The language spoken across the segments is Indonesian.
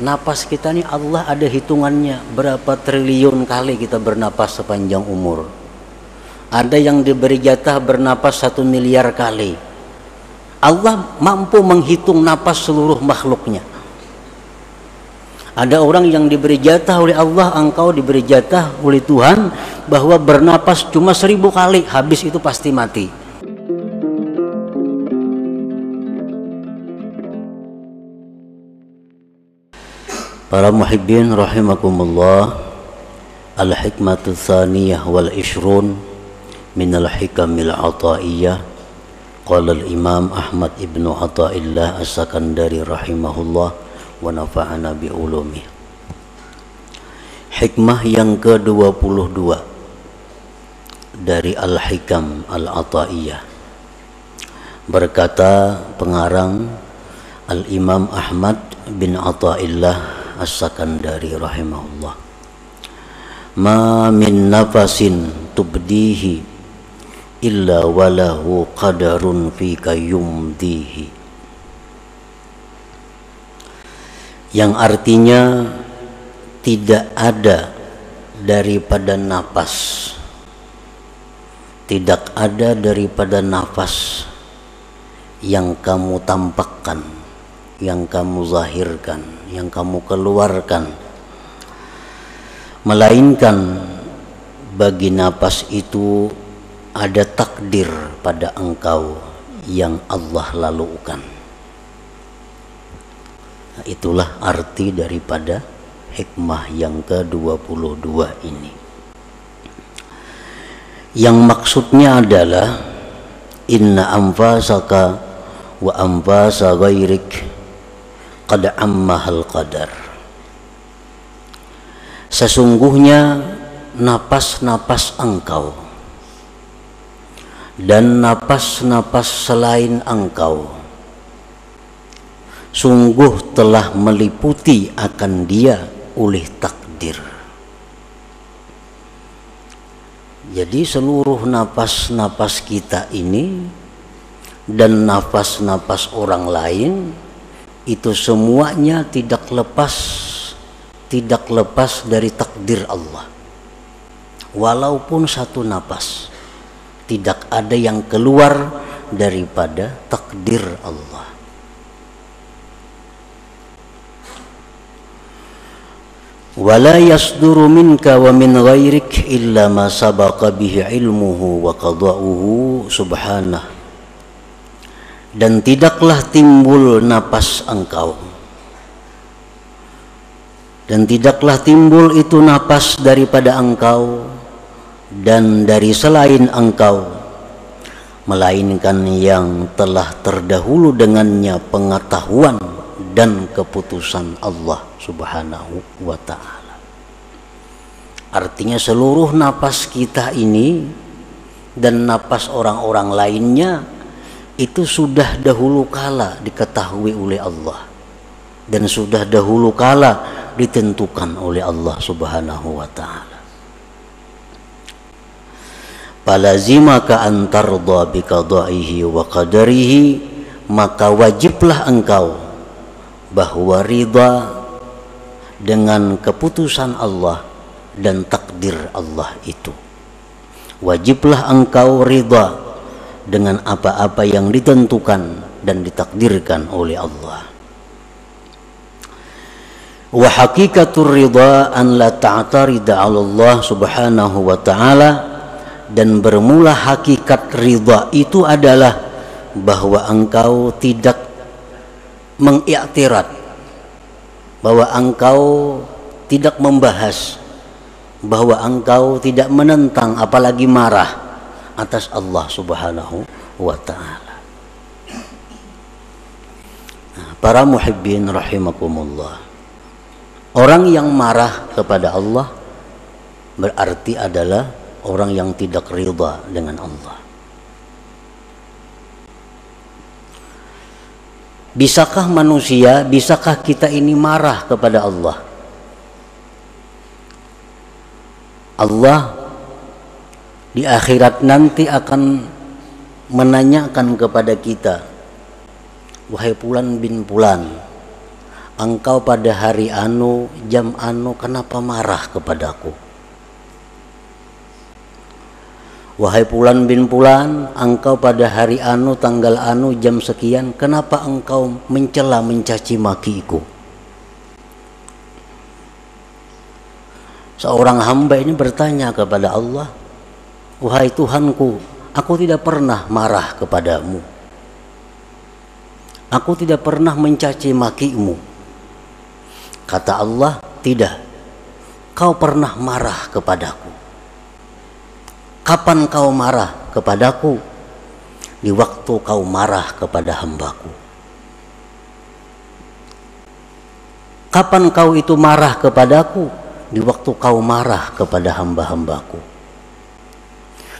Napas kita nih Allah ada hitungannya, berapa triliun kali kita bernapas sepanjang umur. Ada yang diberi jatah bernapas 1 miliar kali. Allah mampu menghitung napas seluruh makhluknya. Ada orang yang diberi jatah oleh Allah, engkau diberi jatah oleh Tuhan bahwa bernapas cuma 1000 kali, habis itu pasti mati. Para muhibbin rahimakumullah, al-hikmatu tsaniyah wal ishrun minal hikamil ataiyah. Qala al-imam Ahmad ibnu Athaillah as-Sakandari rahimahullah wa nafa'ana bi ulumih. Hikmah yang ke-22 dari al-hikam al-ataiyah. Berkata pengarang al-imam Ahmad bin Athaillah as-Sakandari rahimahullah, ma min nafasin tubdihi illa walahu qadarun fika yumdihi, yang artinya tidak ada daripada napas, tidak ada daripada nafas yang kamu tampakkan, yang kamu zahirkan, yang kamu keluarkan, melainkan bagi napas itu ada takdir pada engkau yang Allah lalukan. Nah, itulah arti daripada hikmah yang ke-22 ini. Yang maksudnya adalah inna anfasaka wa anfasa ghairik qad ammahal qadar. Sesungguhnya napas-napas engkau dan napas-napas selain engkau sungguh telah meliputi akan dia oleh takdir. Jadi seluruh napas-napas kita ini dan napas-napas orang lain itu semuanya tidak lepas dari takdir Allah. Walaupun satu napas, tidak ada yang keluar daripada takdir Allah. Wala yasduru minka wa min ghairik illa ma sabaqa bihi ilmuhu wa qada'uhu subhanah. Dan tidaklah timbul napas engkau, dan tidaklah timbul itu napas daripada engkau dan dari selain engkau, melainkan yang telah terdahulu dengannya pengetahuan dan keputusan Allah subhanahu wa ta'ala. Artinya seluruh napas kita ini dan napas orang-orang lainnya itu sudah dahulu kala diketahui oleh Allah dan sudah dahulu kala ditentukan oleh Allah subhanahu wa ta'ala. Falazimaka an tardha bi qada'ihi wa qadarihi, maka wajiblah engkau bahwa ridha dengan keputusan Allah dan takdir Allah itu. Wajiblah engkau ridha dengan apa-apa yang ditentukan dan ditakdirkan oleh Allah. Wa hakikatur ridha an la ta'tarida 'ala Allah subhanahu wa ta'ala, dan bermula hakikat ridha itu adalah bahwa engkau tidak mengiktirad, bahwa engkau tidak membahas, bahwa engkau tidak menentang apalagi marah atas Allah subhanahu wa ta'ala. Nah, para muhibbin rahimakumullah, orang yang marah kepada Allah berarti adalah orang yang tidak ridha dengan Allah. Bisakah manusia, bisakah kita ini marah kepada Allah? Allah di akhirat nanti akan menanyakan kepada kita, wahai Fulan bin Fulan, engkau pada hari anu, jam anu, kenapa marah kepadaku? Wahai Fulan bin Fulan, engkau pada hari anu, tanggal anu, jam sekian, kenapa engkau mencela, mencaci makiku? Seorang hamba ini bertanya kepada Allah, wahai Tuhanku, aku tidak pernah marah kepadamu. Aku tidak pernah mencaci makimu. Kata Allah, tidak. Kau pernah marah kepadaku. Kapan kau marah kepadaku? Di waktu kau marah kepada hambaku. Kapan kau itu marah kepadaku? Di waktu kau marah kepada hamba-hambaku.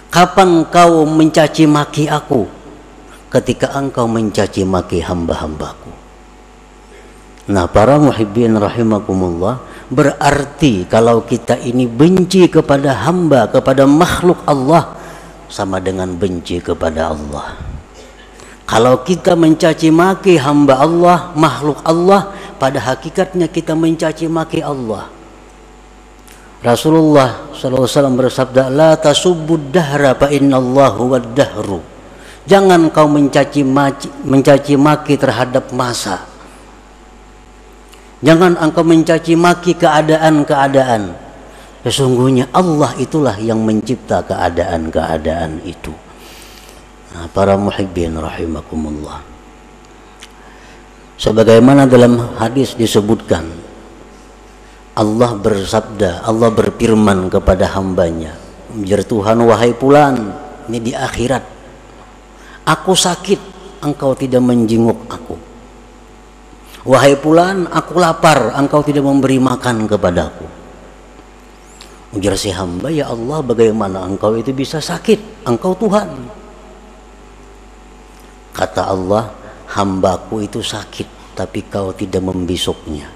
Kapan kau mencaci maki aku? Ketika engkau mencaci maki hamba-hambaku. Nah, para muhibbin rahimakumullah, berarti kalau kita ini benci kepada hamba, kepada makhluk Allah, sama dengan benci kepada Allah. Kalau kita mencaci maki hamba Allah, makhluk Allah, pada hakikatnya kita mencaci maki Allah. Rasulullah SAW bersabda, la tasubbud dahra fa innallahu wad-dahru. Jangan kau mencaci maki terhadap masa. Jangan engkau mencaci maki keadaan-keadaan. Sesungguhnya Allah itulah yang mencipta keadaan-keadaan itu. Nah, para muhibbin rahimakumullah, sebagaimana dalam hadis disebutkan, Allah bersabda, Allah berfirman kepada hambanya, "Ya Tuhan, wahai Fulan, ini di akhirat, aku sakit, engkau tidak menjenguk aku. Wahai Fulan, aku lapar, engkau tidak memberi makan kepadaku." Ujar si hamba, "Ya Allah, bagaimana engkau itu bisa sakit? Engkau Tuhan." Kata Allah, "Hambaku itu sakit, tapi kau tidak membisuknya."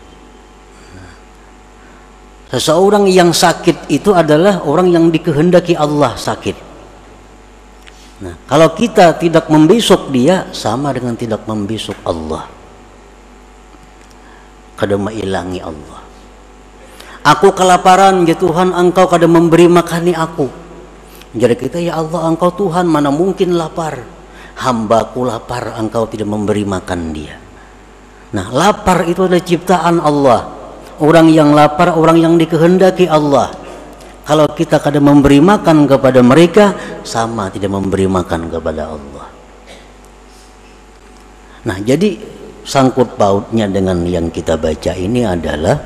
Seseorang yang sakit itu adalah orang yang dikehendaki Allah sakit. Nah, kalau kita tidak membisuk dia, sama dengan tidak membisuk Allah. Kada mailangi Allah. Aku kelaparan, ya Tuhan, engkau kada memberi makani aku. Jadi kita, ya Allah, engkau Tuhan, mana mungkin lapar. Hambaku lapar, engkau tidak memberi makan dia. Nah, lapar itu adalah ciptaan Allah. Orang yang lapar, orang yang dikehendaki Allah. Kalau kita kada memberi makan kepada mereka, sama tidak memberi makan kepada Allah. Nah, jadi sangkut pautnya dengan yang kita baca ini adalah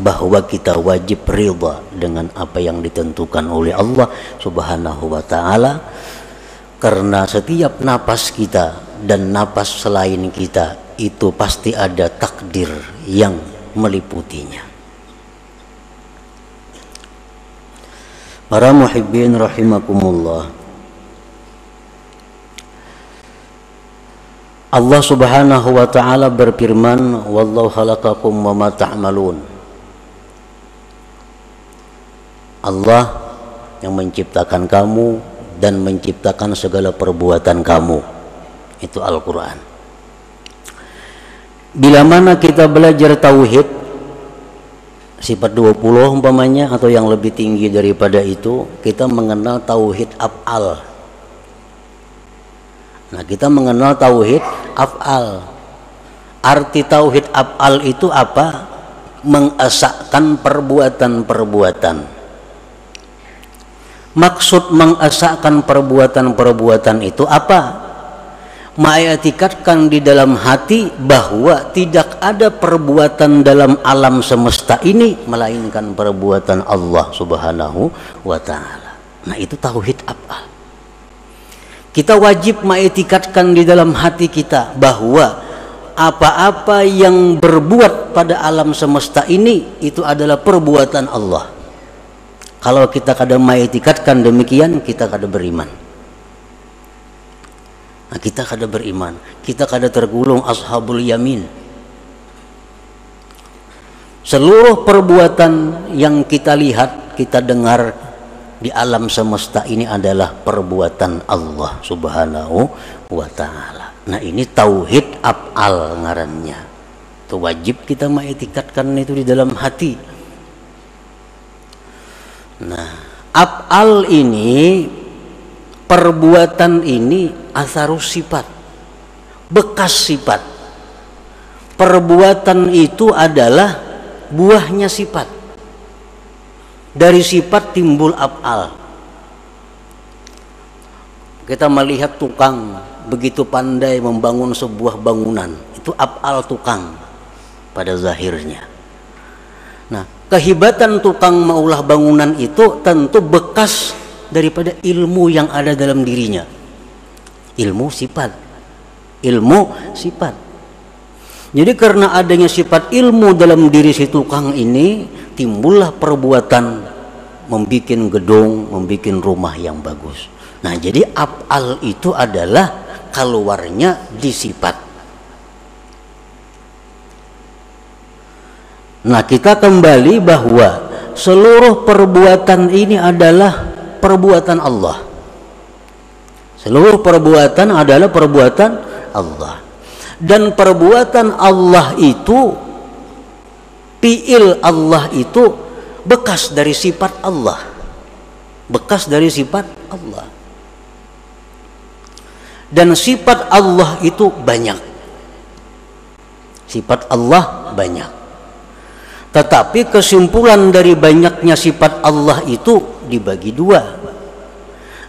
bahwa kita wajib ridha dengan apa yang ditentukan oleh Allah Subhanahu wa ta'ala, karena setiap napas kita dan napas selain kita itu pasti ada takdir yang meliputinya. Para muhibbin rahimakumullah, Allah Subhanahu wa ta'ala berfirman, "Wallahu khalaqakum wa ma ta'malun." Allah yang menciptakan kamu dan menciptakan segala perbuatan kamu. Itu Al-Quran. Bila mana kita belajar tauhid sifat 20 umpamanya, atau yang lebih tinggi daripada itu, kita mengenal tauhid af'al. Nah, kita mengenal tauhid af'al. Arti tauhid af'al itu apa? Mengesahkan perbuatan-perbuatan. Maksud mengesahkan perbuatan-perbuatan itu apa? Mengitikadkan di dalam hati bahwa tidak ada perbuatan dalam alam semesta ini melainkan perbuatan Allah Subhanahu wa ta'ala. Nah, itu tauhid af'al. Kita wajib mengitikadkan di dalam hati kita bahwa apa-apa yang berbuat pada alam semesta ini itu adalah perbuatan Allah. Kalau kita kada mengitikadkan demikian, kita kada beriman. Nah, kita kada beriman, kita kada tergolong ashabul yamin. Seluruh perbuatan yang kita lihat, kita dengar di alam semesta ini adalah perbuatan Allah Subhanahu wa ta'ala. Nah, ini tauhid af'al ngarannya. Itu wajib kita mengiktikadkan itu di dalam hati. Nah, af'al ini, perbuatan ini asarus sifat, bekas sifat. Perbuatan itu adalah buahnya sifat. Dari sifat timbul af'al. Kita melihat tukang begitu pandai membangun sebuah bangunan, itu af'al tukang pada zahirnya. Nah, kehebatan tukang maulah bangunan itu tentu bekas daripada ilmu yang ada dalam dirinya. Ilmu sifat. Ilmu sifat. Jadi karena adanya sifat ilmu dalam diri si tukang ini, timbullah perbuatan membuat gedung, membuat rumah yang bagus. Nah, jadi af'al itu adalah keluarnya di sifat. Nah, kita kembali bahwa seluruh perbuatan ini adalah perbuatan Allah. Seluruh perbuatan adalah perbuatan Allah. Dan perbuatan Allah itu, fi'il Allah itu bekas dari sifat Allah. Bekas dari sifat Allah. Dan sifat Allah itu banyak. Sifat Allah banyak. Tetapi kesimpulan dari banyaknya sifat Allah itu dibagi dua.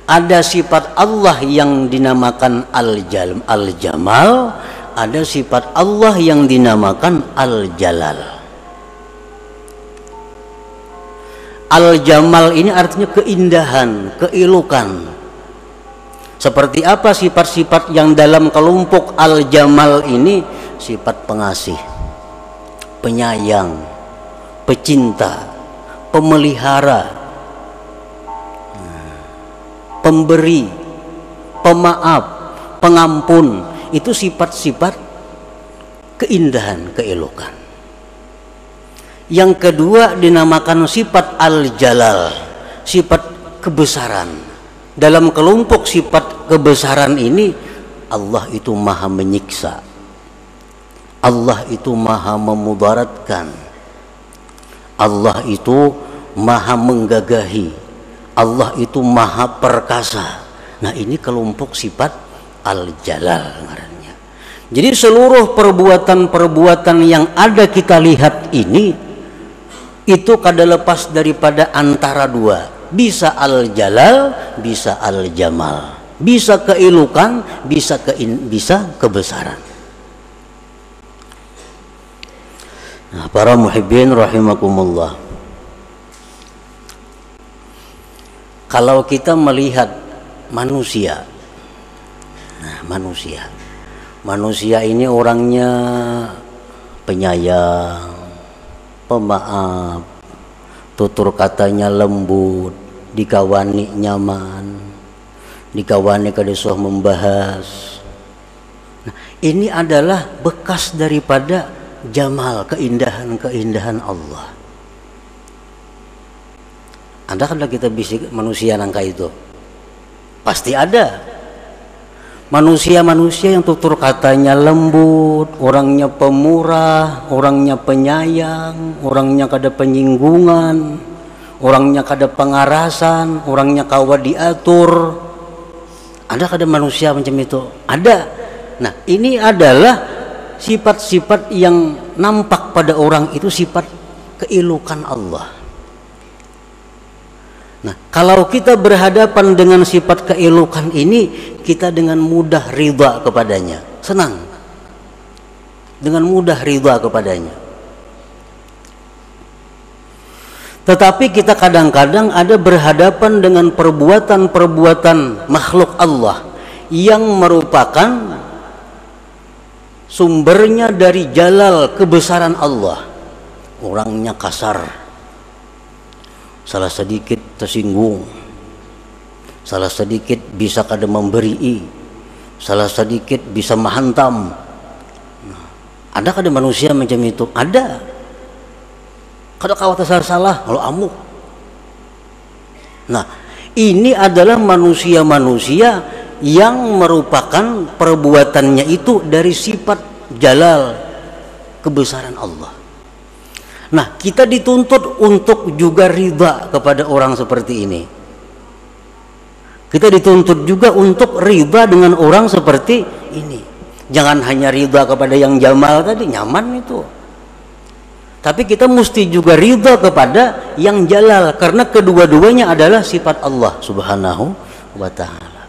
Ada sifat Allah yang dinamakan Al-Jamal, ada sifat Allah yang dinamakan Al-Jalal. Al-Jamal ini artinya keindahan, keelokan. Seperti apa sifat-sifat yang dalam kelompok Al-Jamal ini? Sifat pengasih, penyayang, pecinta, pemelihara, pemberi, pemaaf, pengampun. Itu sifat-sifat keindahan, keelokan. Yang kedua dinamakan sifat Al-Jalal, sifat kebesaran. Dalam kelompok sifat kebesaran ini, Allah itu maha menyiksa, Allah itu maha memudaratkan, Allah itu maha menggagahi, Allah itu maha perkasa. Nah, ini kelompok sifat Al-Jalal ngarannya. Jadi seluruh perbuatan-perbuatan yang ada kita lihat ini, itu kada lepas daripada antara dua. Bisa Al-Jalal, bisa Al-Jamal. Bisa keelokan, bisa kebesaran. Nah, para muhibbin rahimakumullah, kalau kita melihat manusia, nah manusia ini orangnya penyayang, pemaaf, tutur katanya lembut, dikawani nyaman, dikawani kada suah membahas. Nah, ini adalah bekas daripada jamal, keindahan Allah. Ada kan kita bisik manusia nangka itu? Pasti ada. Manusia-manusia yang tutur katanya lembut, orangnya pemurah, orangnya penyayang, orangnya kada penyinggungan, orangnya kada pengarasan, orangnya kawa diatur. Ada kada manusia macam itu? Ada. Nah, ini adalah sifat-sifat yang nampak pada orang itu, sifat keelokan Allah. Nah, kalau kita berhadapan dengan sifat keelokan ini, kita dengan mudah ridha kepadanya, senang, dengan mudah ridha kepadanya. Tetapi kita kadang-kadang ada berhadapan dengan perbuatan-perbuatan makhluk Allah yang merupakan sumbernya dari jalal, kebesaran Allah. Orangnya kasar, salah sedikit tersinggung, salah sedikit bisa kada memberi, salah sedikit bisa menghantam. Ada kada manusia macam itu? Ada. Kada kawat salah kalau amuk. Nah, ini adalah manusia-manusia yang merupakan perbuatannya itu dari sifat jalal, kebesaran Allah. Nah, kita dituntut untuk juga ridha kepada orang seperti ini. Kita dituntut juga untuk ridha dengan orang seperti ini. Jangan hanya ridha kepada yang jamal tadi, nyaman itu. Tapi kita mesti juga ridha kepada yang jalal, karena kedua-duanya adalah sifat Allah Subhanahu wa ta'ala.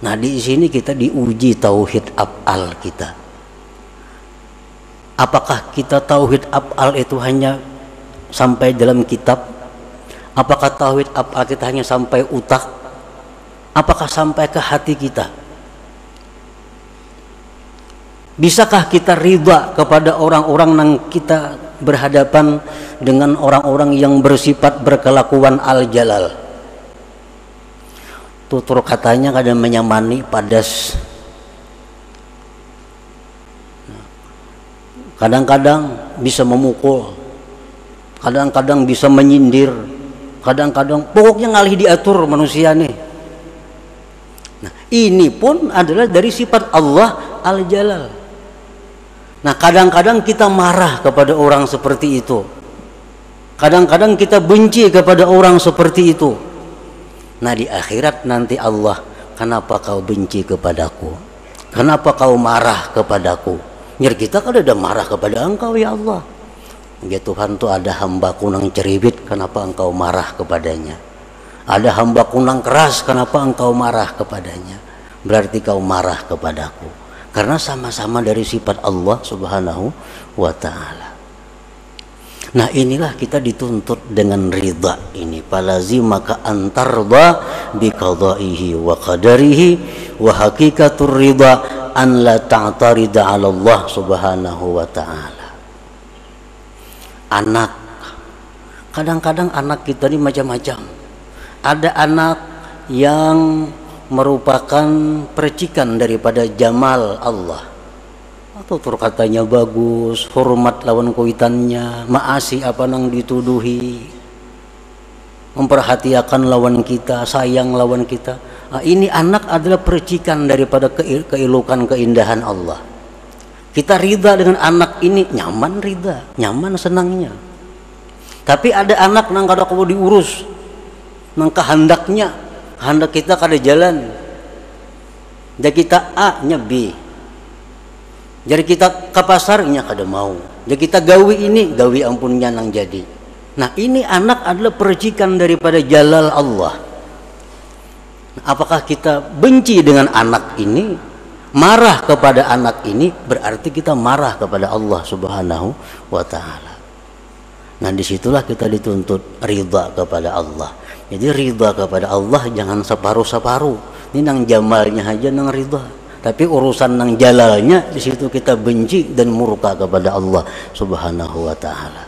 Nah, di sini kita diuji tauhid af'al kita. Apakah kita tauhid af'al itu hanya sampai dalam kitab? Apakah tauhid af'al kita hanya sampai utak? Apakah sampai ke hati kita? Bisakah kita ridha kepada orang-orang yang kita berhadapan dengan orang-orang yang bersifat berkelakuan al-jalal? Tutur katanya kadang menyamani, padas. Kadang-kadang bisa memukul, kadang-kadang bisa menyindir, kadang-kadang pokoknya ngalih diatur manusia nih. Nah, ini pun adalah dari sifat Allah al-jalal. Nah, kadang-kadang kita marah kepada orang seperti itu, kadang-kadang kita benci kepada orang seperti itu. Nah, di akhirat nanti Allah, kenapa kau benci kepadaku? Kenapa kau marah kepadaku? Nyir kita kan ada marah kepada engkau ya Allah. Ya Tuhan, tuh ada hambaku nang ceribit, kenapa engkau marah kepadanya? Ada hambaku nang keras, kenapa engkau marah kepadanya? Berarti kau marah kepadaku. Karena sama-sama dari sifat Allah Subhanahu wa ta'ala. Nah, inilah kita dituntut dengan ridha ini. Falazimaka antarda biqadaihi wa qadarihi wa hakikatur ridha an la ta'tarida 'ala Allah Subhanahu wa ta'ala. Anak, kadang-kadang anak kita ini macam-macam. Ada anak yang merupakan percikan daripada jamal Allah, atau katanya bagus, hormat lawan kuitannya, maasi apa nang dituduhi, memperhatikan lawan kita, sayang lawan kita. Nah, ini anak adalah percikan daripada keelokan keindahan Allah. Kita ridha dengan anak ini, nyaman ridha, nyaman senangnya. Tapi ada anak nang kada kau diurus, nang kehendaknya, kehendak kita kada jalan. Jadi kita A nya B. Jadi kita ke pasarnya kada mau. Jadi kita gawi ini, gawi ampunnya nang jadi. Nah, ini anak adalah percikan daripada jalal Allah. Apakah kita benci dengan anak ini, marah kepada anak ini, berarti kita marah kepada Allah Subhanahu wa ta'ala. Nah, disitulah kita dituntut ridha kepada Allah. Jadi ridha kepada Allah jangan separuh-separuh. Ini nang jamalnya aja nang ridha, tapi urusan nang jalalnya di situ kita benci dan murka kepada Allah Subhanahu wa ta'ala.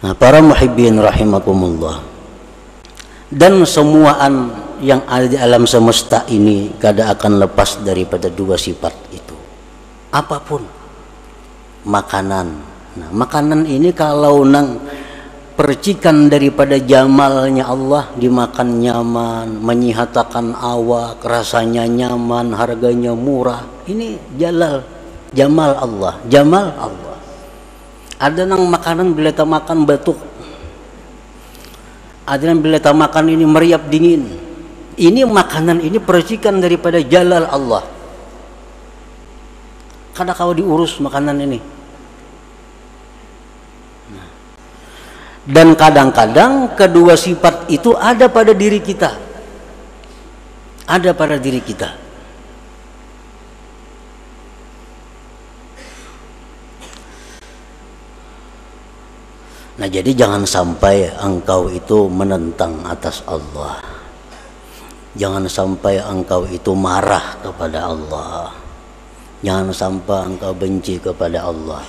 Nah, para muhibbin rahimakumullah, dan semuaan yang ada di alam semesta ini kada akan lepas daripada dua sifat itu. Apapun makanan. Nah, makanan ini kalau nang percikan daripada jamalnya Allah, dimakan nyaman, menyihatakan awak, rasanya nyaman, harganya murah. Ini jalal, jamal Allah, jamal Allah. Ada nang makanan bila tak makan batuk, ada yang bila tak makan ini meriap dingin. Ini makanan ini percikan daripada jalal Allah. Kada kau diurus makanan ini. Dan kadang-kadang kedua sifat itu ada pada diri kita. Ada pada diri kita. Nah, jadi jangan sampai engkau itu menentang atas Allah. Jangan sampai engkau itu marah kepada Allah. Jangan sampai engkau benci kepada Allah.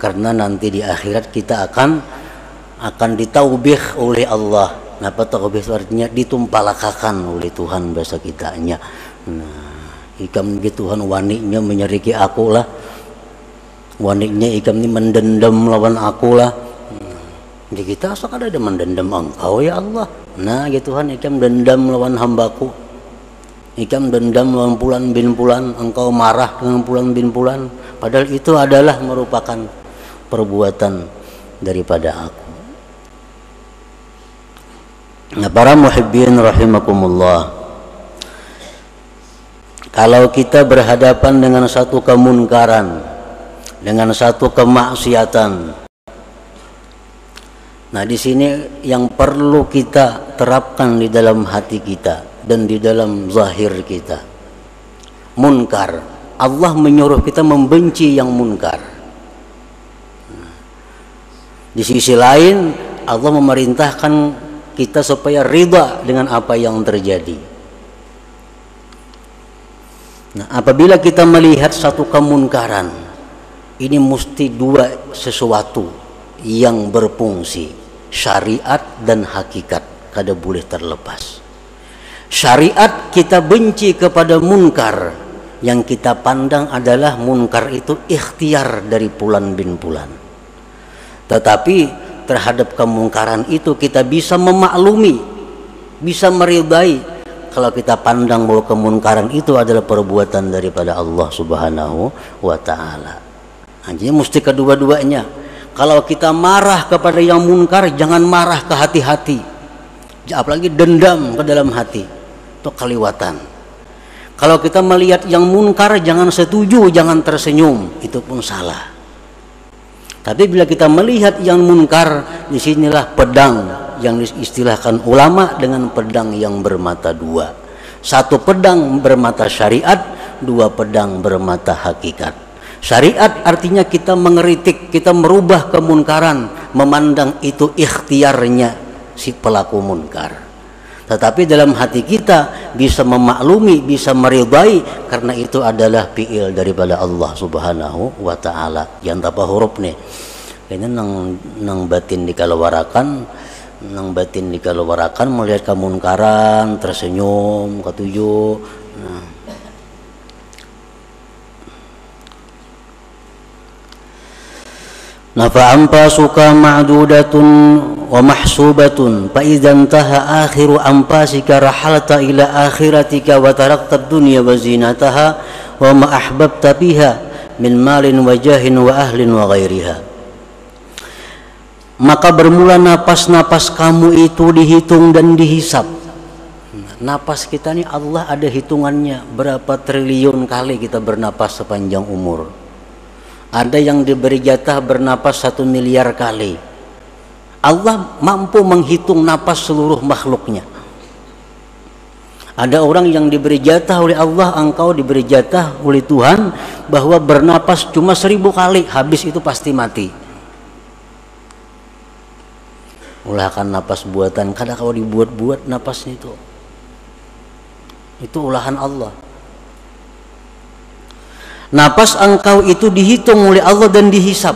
Karena nanti di akhirat kita akan ditaubih oleh Allah. Apa taubih artinya? Ditumpalakakan oleh Tuhan bahasa kitanya. Nah, ikam gitu Tuhan waniknya menyeriki aku lah. Waniknya ikam ini mendendam lawan aku lah. Jadi kita asal ada mendendam engkau ya Allah. Nah, gitu Tuhan ikam dendam lawan hambaku. Ikam dendam dengan Fulan bin Fulan, engkau marah dengan Fulan bin Fulan, padahal itu adalah merupakan perbuatan daripada aku. Nah, para muhibbin rahimakumullah, kalau kita berhadapan dengan satu kemunkaran, dengan satu kemaksiatan, nah di sini yang perlu kita terapkan di dalam hati kita dan di dalam zahir kita, munkar. Allah menyuruh kita membenci yang munkar. Di sisi lain Allah memerintahkan kita supaya ridha dengan apa yang terjadi. Nah, apabila kita melihat satu kemunkaran, ini mesti dua sesuatu yang berfungsi, syariat dan hakikat, kada boleh terlepas. Syariat kita benci kepada munkar, yang kita pandang adalah munkar itu ikhtiar dari Fulan bin Fulan. Tetapi terhadap kemungkaran itu kita bisa memaklumi, bisa meridai kalau kita pandang bahwa kemungkaran itu adalah perbuatan daripada Allah Subhanahu wa ta'ala. Jadi mesti kedua-duanya. Kalau kita marah kepada yang munkar, jangan marah ke hati-hati, apalagi dendam ke dalam hati, itu kaliwatan. Kalau kita melihat yang munkar, jangan setuju, jangan tersenyum, itu pun salah. Tapi bila kita melihat yang munkar, disinilah pedang yang diistilahkan ulama dengan pedang yang bermata dua. Satu pedang bermata syariat, dua pedang bermata hakikat. Syariat artinya kita mengeritik, kita merubah kemunkaran, memandang itu ikhtiarnya si pelaku munkar. Tetapi dalam hati kita bisa memaklumi, bisa meridai, karena itu adalah fi'il daripada Allah Subhanahu wa ta'ala. Yang tapa huruf nih, kayaknya nang batin dikalawarakan, melihat kemunkaran, tersenyum, ketujuh. Nah, fa'ampa suka ma'dudatun wa mahsubatun fa idza intaha akhiru anfasika rahalta ila akhiratika wa tarakta ad-dunya wa zinataha wa ma ahbabta biha min malin wa jahin wa ahlin wa ghairiha. Maka bermula napas-napas kamu itu dihitung dan dihisap. Napas kita ini Allah ada hitungannya, berapa triliun kali kita bernapas sepanjang umur. Ada yang diberi jatah bernapas 1 miliar kali. Allah mampu menghitung napas seluruh makhluknya. Ada orang yang diberi jatah oleh Allah, engkau diberi jatah oleh Tuhan bahwa bernapas cuma 1000 kali, habis itu pasti mati. Ulahkan napas buatan, kadang kalau dibuat-buat napasnya itu ulahan Allah. Napas engkau itu dihitung oleh Allah dan dihisap.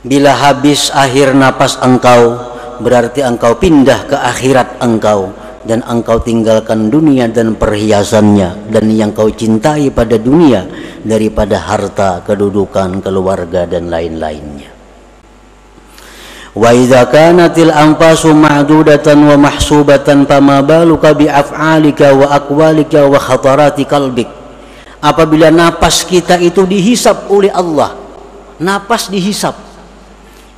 Bila habis akhir napas engkau, berarti engkau pindah ke akhirat engkau, dan engkau tinggalkan dunia dan perhiasannya dan yang kau cintai pada dunia daripada harta, kedudukan, keluarga dan lain-lainnya. Wa idza kanatil anfasu ma'dudatan wa mahsubatan fama baluka bi af'alika wa aqwalika wa khatarati qalbik. Apabila napas kita itu dihisap oleh Allah, napas dihisap,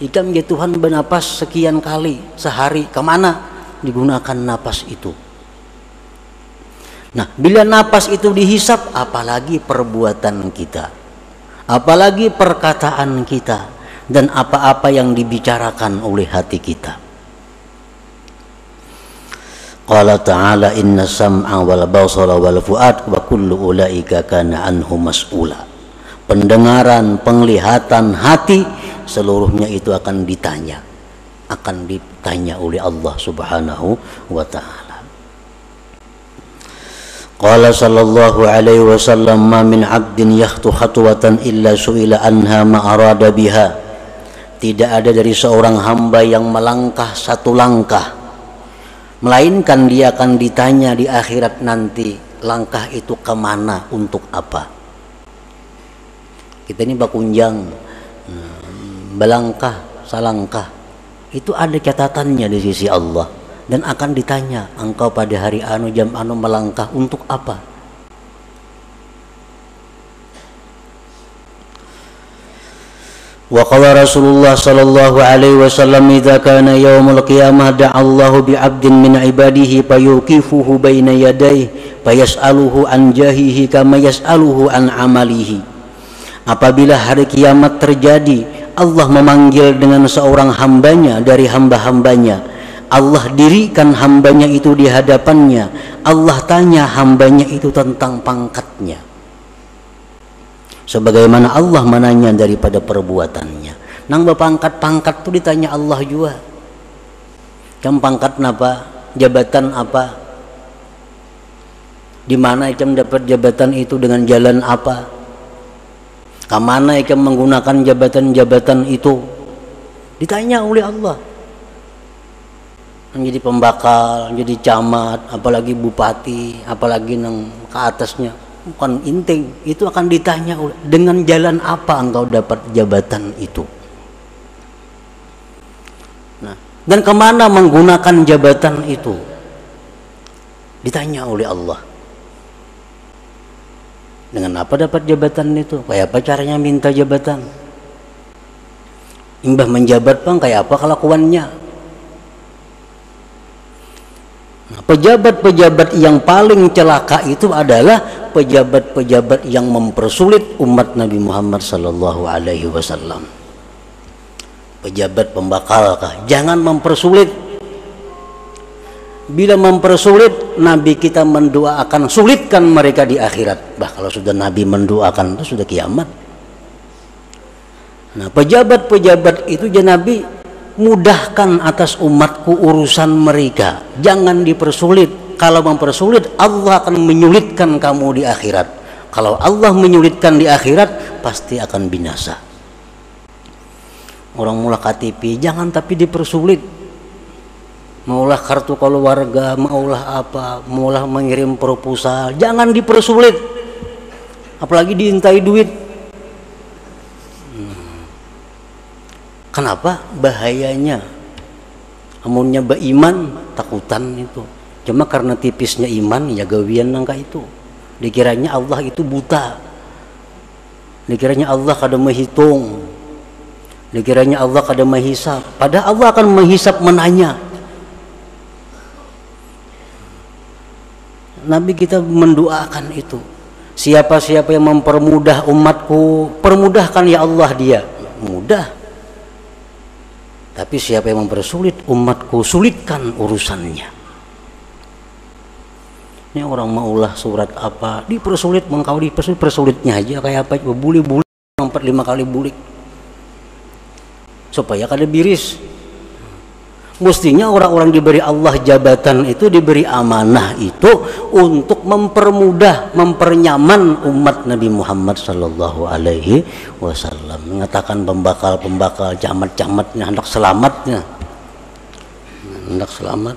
ikam ya Tuhan bernapas sekian kali sehari, kemana digunakan napas itu? Nah, bila napas itu dihisap, apalagi perbuatan kita, apalagi perkataan kita, dan apa-apa yang dibicarakan oleh hati kita. Qala ta'ala inna sam'a wal basara wal fu'ad wa kullu ulaika kana anhu mas'ula. Pendengaran, penglihatan, hati, seluruhnya itu akan ditanya oleh Allah Subhanahu wa ta'ala. Qala sallallahu alaihi wasallam ma min 'abdin yakhtu khatwatan illa su'ila anha ma arada biha. Tidak ada dari seorang hamba yang melangkah satu langkah, melainkan dia akan ditanya di akhirat nanti, langkah itu kemana, untuk apa. Kita ini bakunjang, belangkah, salangkah, itu ada catatannya di sisi Allah. dan akan ditanya, engkau pada hari anu jam anu melangkah untuk apa? Wa qala Rasulullah sallallahu alaihi wasallam idza kana yaumul qiyamah da'a Allahu bi 'abdin min 'ibadihi fayuqifuhu baina yadayhi fayas'aluhu an jahihi kama yas'aluhu an amalihi. Apabila hari kiamat terjadi, Allah memanggil dengan seorang hambanya dari hamba-hambanya. Allah dirikan hambanya itu di hadapannya. Allah tanya hambanya itu tentang pangkatnya, sebagaimana Allah menanya daripada perbuatannya. Nang berpangkat-pangkat itu ditanya Allah juga. Kamu pangkat apa? Jabatan apa? Di mana kamu dapat jabatan itu, dengan jalan apa? Kamana kamu menggunakan jabatan-jabatan itu? Ditanya oleh Allah. Yang jadi pembakal, jadi camat, apalagi bupati, apalagi nang ke atasnya, bukan inting, itu akan ditanya dengan jalan apa engkau dapat jabatan itu. Nah, dan kemana menggunakan jabatan itu, ditanya oleh Allah. Dengan apa dapat jabatan itu? Kayak apa caranya minta jabatan? Imbah menjabat bang, kayak apa kelakuannya? Nah, pejabat-pejabat yang paling celaka itu adalah pejabat-pejabat yang mempersulit umat Nabi Muhammad sallallahu alaihi wasallam. Pejabat pembakal kah? Jangan mempersulit. Bila mempersulit, Nabi kita mendoakan sulitkan mereka di akhirat. Bah, kalau sudah Nabi mendoakan itu sudah kiamat. Nah, pejabat-pejabat itu ya Nabi mudahkan atas umatku urusan mereka, jangan dipersulit. Kalau mempersulit, Allah akan menyulitkan kamu di akhirat. Kalau Allah menyulitkan di akhirat, pasti akan binasa. Orang mula KTP jangan tapi dipersulit. Maulah kartu keluarga, maulah apa, maulah mengirim proposal, jangan dipersulit. Apalagi diintai duit. Kenapa? Bahayanya. Amunnya beriman, takutan itu. Cuma karena tipisnya iman, ya gawian nangka itu. Dikiranya Allah itu buta. Dikiranya Allah kada menghitung. Dikiranya Allah kada menghisap. Padahal Allah akan menghisap, menanya. Nabi kita mendoakan itu. Siapa-siapa yang mempermudah umatku, permudahkan ya Allah dia. Mudah. Tapi siapa yang mempersulit umatku, sulitkan urusannya. Ini orang maulah surat apa, dipersulit, mengkau dipersulit, persulitnya aja kayak apa, bulik-bulik 4-5 kali bulik. Supaya kada biris. Mestinya orang-orang diberi Allah jabatan itu, diberi amanah itu untuk mempermudah, mempernyaman umat Nabi Muhammad sallallahu alaihi wasallam. Mengatakan pembakal-pembakal, camat-camatnya, hendak selamatnya. Hendak selamat.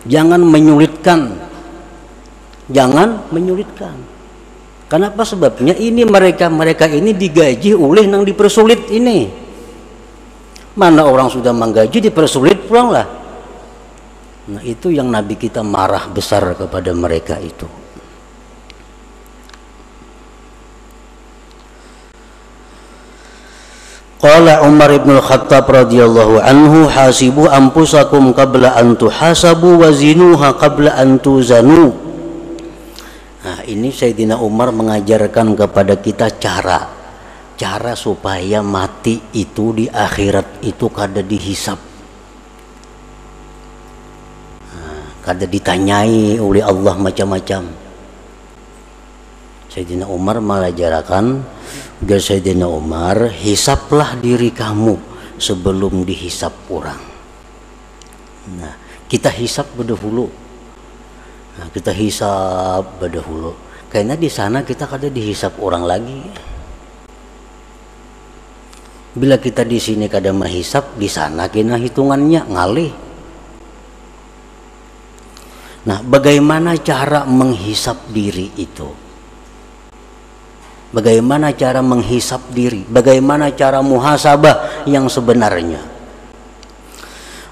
Jangan menyulitkan. Jangan menyulitkan. Kenapa sebabnya? Ini mereka ini digaji oleh nang dipersulit ini. Mana orang sudah menggaji dipersulit pulanglah. Nah, itu yang Nabi kita marah besar kepada mereka itu. Qala Umar ibn al-Khattab radhiyallahu anhu, hasibu anfusakum qabla an tuhasabu wa zinuha qabla an tuzanu. Nah, ini Sayyidina Umar mengajarkan kepada kita cara supaya mati itu di akhirat itu kada dihisap, kada ditanyai oleh Allah macam-macam. Sayyidina Umar mengajarkan agar Sayyidina Umar, hisaplah diri kamu sebelum dihisap orang. Nah, kita hisap berdahulu. Nah, kita hisap berdahulu. Karena di sana kita kada dihisap orang lagi. Bila kita di sini kada menghisap, di sana kena hitungannya ngalih. Nah, bagaimana cara menghisap diri itu? Bagaimana cara menghisap diri? Bagaimana cara muhasabah yang sebenarnya?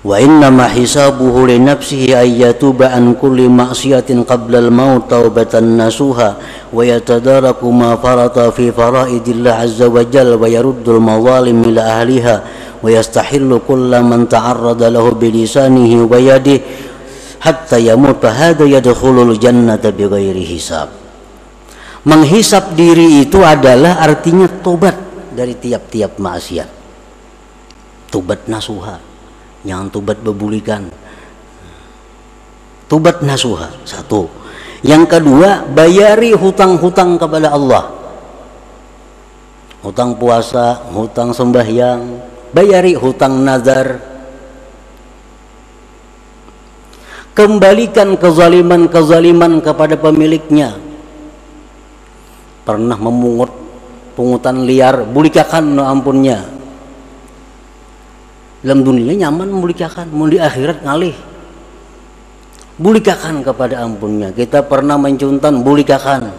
wa innama hisabuhu li nafsihi ay yatuba an kulli ma'siyatin qabla al-maut taubatan nasuha wa yatadaraku ma farata fi faraidillah azza wa jalla wa yaruddul mazalim ila ahliha wa yastahillu kulla man ta'arrada lahu bilisanihi wa yadihi hatta yamut hada yadkhulul jannata bighairi hisab. Menghisap diri itu adalah artinya tobat dari tiap-tiap maksiat. Tobat nasuha, jangan tobat bebulikan. Tobat nasuha, satu. Yang kedua, bayari hutang-hutang kepada Allah. Hutang puasa, hutang sembahyang, bayari hutang nazar. Kembalikan kezaliman-kezaliman kepada pemiliknya. Pernah memungut pungutan liar, bulikakan no ampunnya. Dalam dunia nyaman bulikakan, mau di akhirat ngalih. Bulikakan kepada ampunnya. Kita pernah mencuntan, bulikakan.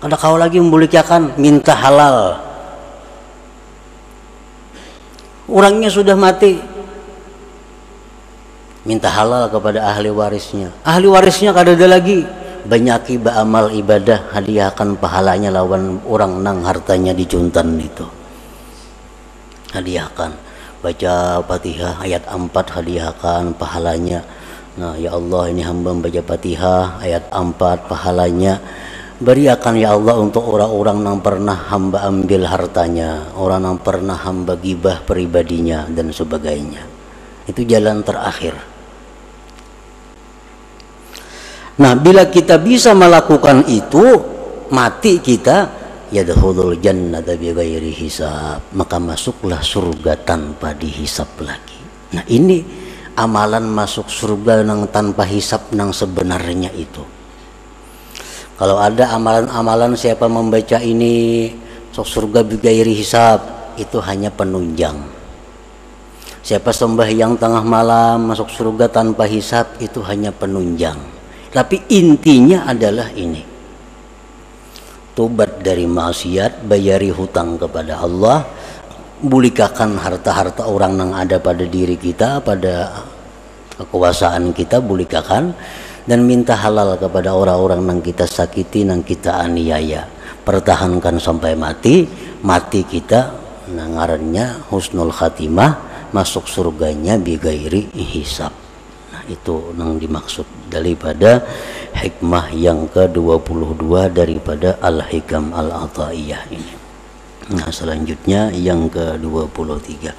Ada kau lagi membulikakan, minta halal. Orangnya sudah mati, minta halal kepada ahli warisnya. Ahli warisnya kada ada lagi, banyaki ba'amal ibadah, hadiahkan pahalanya lawan orang nang hartanya dicuntan itu. Hadiahkan, baca Fatihah ayat 4, hadiahkan pahalanya. Nah, ya Allah, ini hamba membaca Fatihah ayat 4, pahalanya beriakan ya Allah untuk orang-orang yang pernah hamba ambil hartanya, orang yang pernah hamba gibah pribadinya dan sebagainya. Itu jalan terakhir. Nah, bila kita bisa melakukan itu, mati kita yadkhulul jannata bighairi hisab, maka masuklah surga tanpa dihisab lagi. Nah, ini amalan masuk surga nang tanpa hisab nang sebenarnya itu. Kalau ada amalan-amalan siapa membaca ini masuk surga bighairi hisab, itu hanya penunjang. Siapa sembahyang tengah malam masuk surga tanpa hisab, itu hanya penunjang. Tapi intinya adalah ini, tobat dari maksiat, bayari hutang kepada Allah, bulikakan harta-harta orang yang ada pada diri kita, pada kekuasaan kita, bulikakan, dan minta halal kepada orang-orang yang kita sakiti, yang kita aniaya. Pertahankan sampai mati, mati kita ngarannya husnul khatimah, masuk surganya bighairi hisab. Itu yang dimaksud daripada hikmah yang ke-22 daripada Al-Hikam Al-Ataiyah ini. Nah, selanjutnya yang ke-23.